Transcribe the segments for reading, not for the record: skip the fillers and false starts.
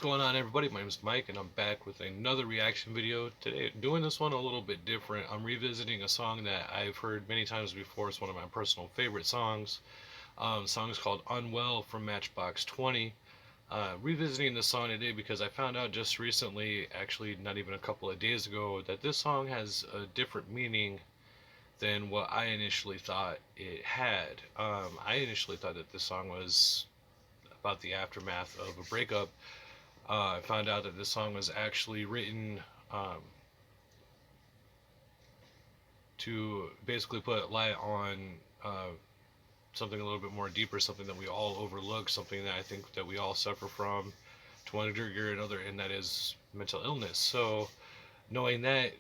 going on, everybody? My name is Mike and I'm back with another reaction video. Today, doing this one a little bit different. I'm revisiting a song that I've heard many times before. It's one of my personal favorite songs. The song is called Unwell from Matchbox 20. Revisiting this song today because I found out just recently, actually not even a couple of days ago, that this song has a different meaning than what I initially thought it had. I initially thought that this song was about the aftermath of a breakup. I found out that this song was actually written um, to basically put light on something a little bit more deeper, something that we all overlook, something that I think that we all suffer from to one degree or another, and that is mental illness. So, knowing that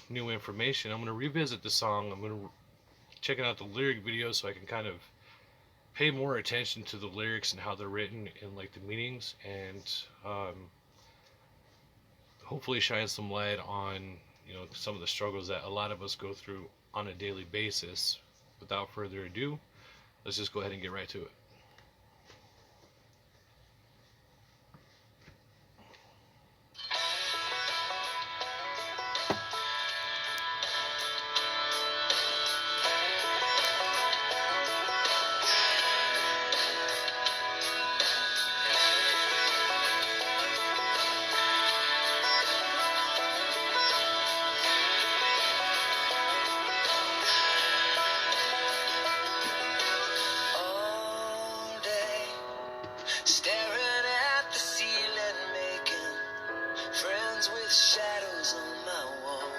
new information, I'm going to revisit the song. I'm going to check out the lyric video so I can kind of pay more attention to the lyrics and how they're written and like the meanings, and hopefully shine some light on some of the struggles that a lot of us go through on a daily basis. Without further ado, let's just go ahead and get right to it. Staring at the ceiling, making friends with shadows on my wall.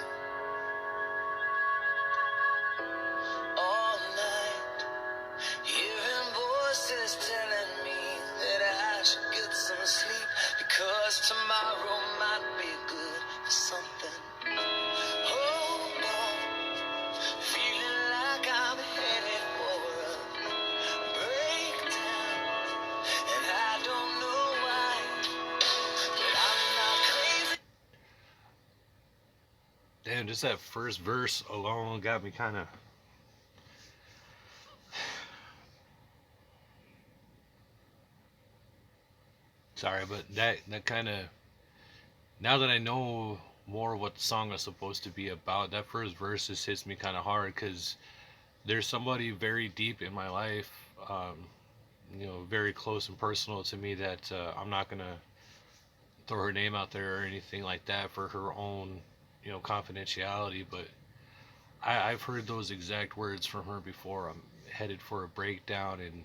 All night, hearing voices telling me that I should get some sleep, because tomorrow might be good for something. Hold on, feeling like I'm headed for a breakdown, and I don't know why, but I'm not crazy. Damn, just that first verse alone got me kind of. Sorry, but that kind of, now that I know more what the song is supposed to be about, that first verse just hits me kind of hard because there's somebody very deep in my life, very close and personal to me that I'm not gonna throw her name out there or anything like that for her own, confidentiality. But I've heard those exact words from her before. I'm headed for a breakdown, and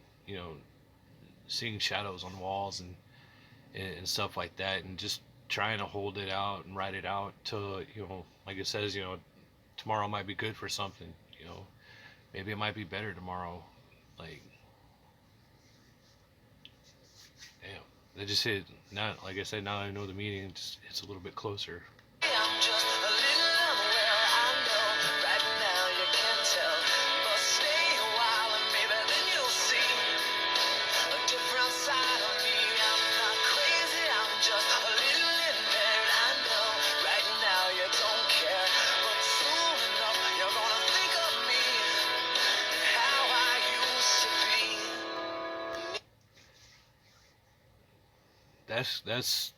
seeing shadows on walls and stuff like that, and just trying to hold it out and write it out till like it says, tomorrow might be good for something. Maybe it might be better tomorrow. Like, damn, that just hit. Not like I said. Now that I know the meaning, it's a little bit closer. I'm just a little unwell, I know. Right now you can't tell, but stay a while and maybe then you'll see a different side of me. I'm not crazy, I'm just a little impaired, I know. Right now you don't care, but soon enough you're gonna think of me and how I used to be. That's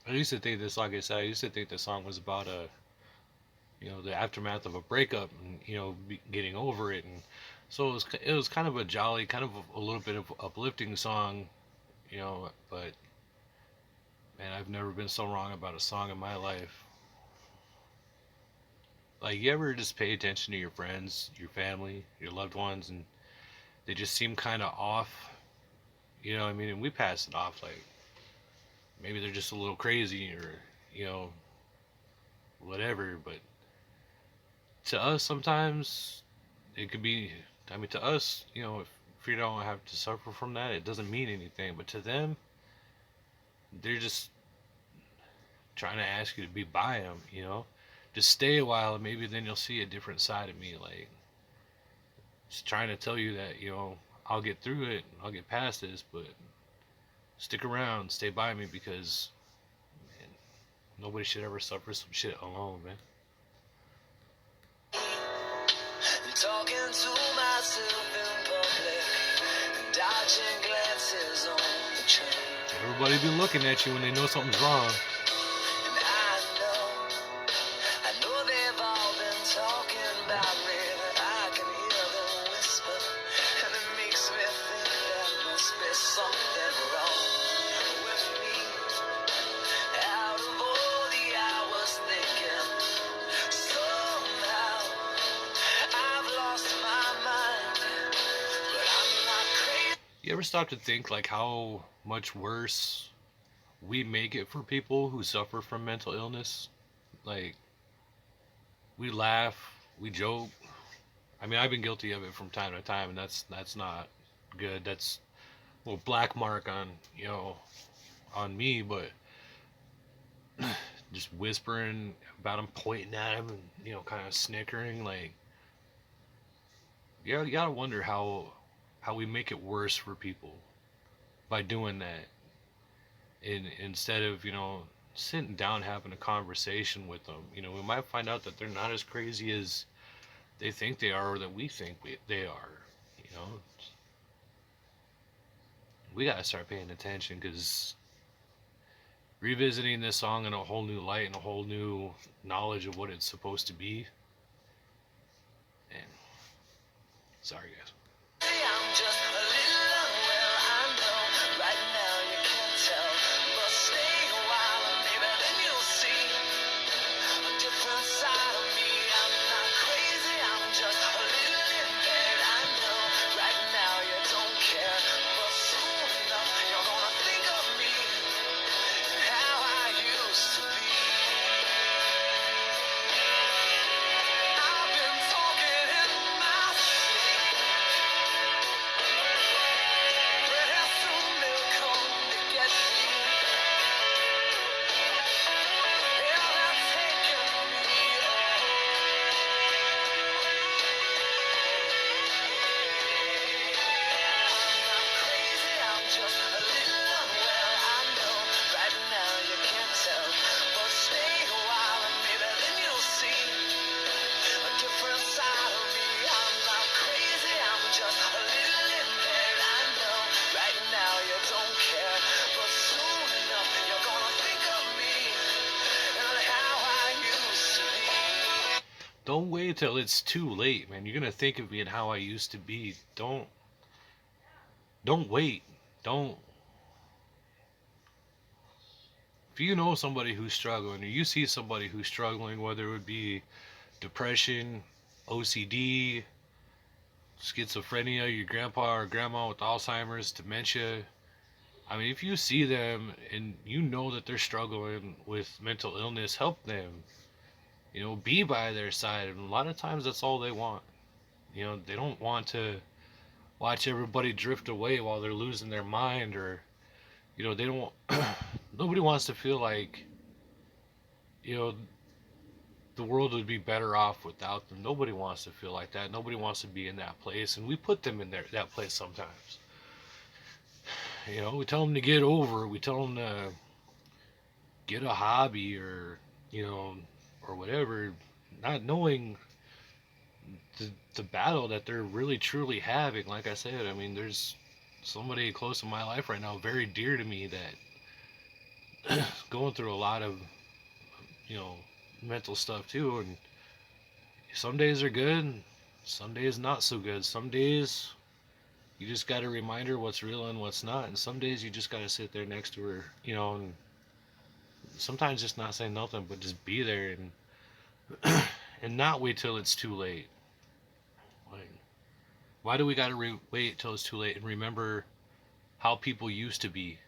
I used to think this, like I said, I used to think the song was about the aftermath of a breakup, and getting over it, and so it was kind of a jolly, kind of a little bit of uplifting song, but man, I've never been so wrong about a song in my life. Like, you ever just pay attention to your friends, your family, your loved ones, and they just seem kind of off, I mean, and we pass it off like maybe they're just a little crazy, or you know whatever, but to us sometimes it could be, I mean, to us, if you don't have to suffer from that, it doesn't mean anything, but to them, they're just trying to ask you to be by them, just stay a while and maybe then you'll see a different side of me. Like, just trying to tell you that, I'll get through it, I'll get past this, but stick around, stay by me, because man, nobody should ever suffer some shit alone, man. Talking everybody be looking at you when they know something's wrong. And I know they've all been talking about me, but I can hear them whisper, and it makes me think there must be something wrong with me. Out of all the hours thinking, somehow I've lost my mind, but I'm not crazy. You ever stop to think like how much worse we make it for people who suffer from mental illness? Like we laugh, we joke. I mean, I've been guilty of it from time to time, and that's not good. That's a little black mark on on me. But just whispering about him, pointing at him, and kind of snickering. Like, yeah, you gotta wonder how we make it worse for people by doing that. Instead of sitting down having a conversation with them, we might find out that they're not as crazy as they think they are, or that we think they are. You know, we gotta start paying attention because revisiting this song in a whole new light and a whole new knowledge of what it's supposed to be. And sorry, guys. I'm just a little unwell, I know. Right now you can't tell, but stay a while and maybe then you'll see a different side of me. I'm not crazy, I'm just a little impaired. I know. Right now you don't care, but soon enough you're gonna think of me and how I used to be. I've been talking in my sleep. Pretty soon they'll come to get me. Yeah, they're taking me I'm not crazy, I'm just a little unwell. I know. Right now you can't tell, but stay a while and maybe then you'll see a different side of me. I'm not crazy, I'm just a little impaired. I know. Right now you don't care, but soon enough you're gonna think of me and how I used to be. Don't wait till it's too late, man. You're gonna think of me and how I used to be. Don't wait. Don't. If you know somebody who's struggling, or you see somebody who's struggling, whether it would be depression, OCD, schizophrenia, your grandpa or grandma with Alzheimer's, dementia. I mean, if you see them and you know that they're struggling with mental illness, help them. Be by their side. And a lot of times that's all they want. They don't want to watch everybody drift away while they're losing their mind, or they don't. Nobody wants to feel like you know the world would be better off without them. Nobody wants to feel like that. Nobody wants to be in that place, and we put them in that place sometimes. We tell them to get over. We tell them to get a hobby, or you know, or whatever, not knowing the battle that they're really truly having. Like I said, I mean, there's somebody close in my life right now, very dear to me, that going through a lot of you know mental stuff too. And some days are good, some days not so good. Some days you just got to remind her what's real and what's not, and some days you just got to sit there next to her, and sometimes just not say nothing, but just be there, and not wait till it's too late. Like, why do we got to wait till it's too late and remember how people used to be?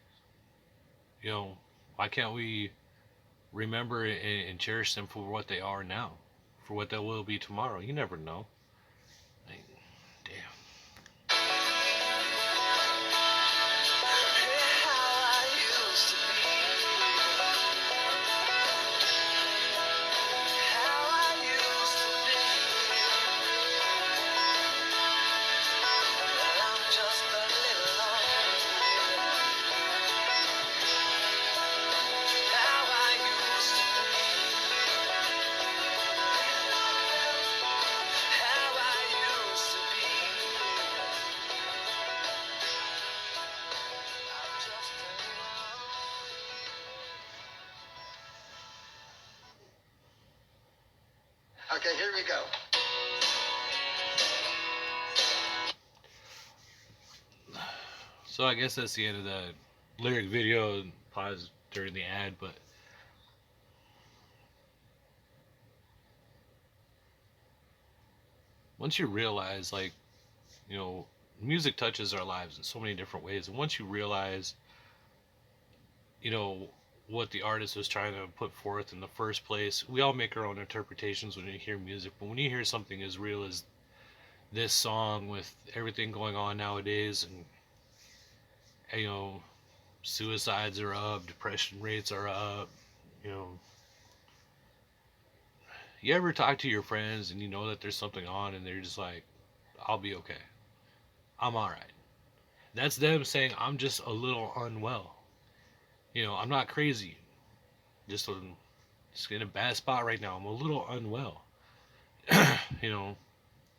Why can't we remember and cherish them for what they are now, for what they will be tomorrow? You never know. Like, damn. Here we go. So I guess that's the end of the lyric video. Pause during the ad, but once you realize, like, you know, music touches our lives in so many different ways, and once you realize, you know, what the artist was trying to put forth in the first place, we all make our own interpretations when you hear music, but when you hear something as real as this song with everything going on nowadays, and you know, suicides are up, depression rates are up, you know, you ever talk to your friends and you know that there's something on and they're just like, I'll be okay, I'm all right. That's them saying, I'm just a little unwell, you know, I'm not crazy, just a, just in a bad spot right now, I'm a little unwell. You know,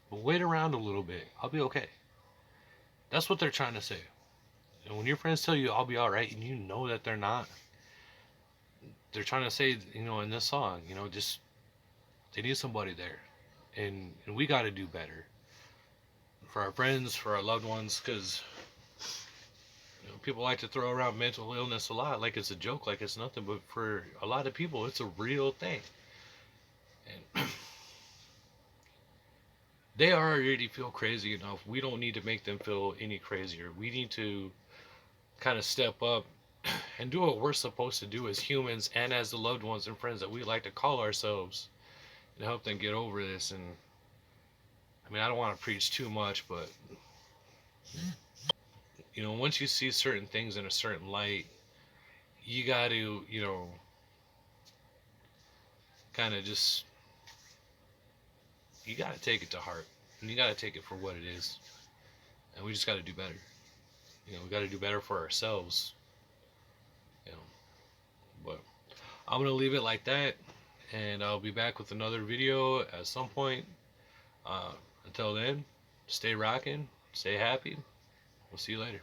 but wait around a little bit, I'll be okay. That's what they're trying to say. And when your friends tell you I'll be all right and you know that they're not, they're trying to say, you know, in this song, you know, just they need somebody there, and we got to do better for our friends, for our loved ones, because you know, people like to throw around mental illness a lot, like it's a joke, like it's nothing, but for a lot of people, it's a real thing, and they already feel crazy enough. We don't need to make them feel any crazier. We need to kind of step up and do what we're supposed to do as humans and as the loved ones and friends that we like to call ourselves, and help them get over this. And I mean, I don't want to preach too much, but you know, once you see certain things in a certain light, you got to, you know, kind of just, you got to take it to heart, and you got to take it for what it is, and we just got to do better. You know, we got to do better for ourselves. You know, but I'm gonna leave it like that, and I'll be back with another video at some point. Uh, until then, stay rocking, stay happy. We'll see you later.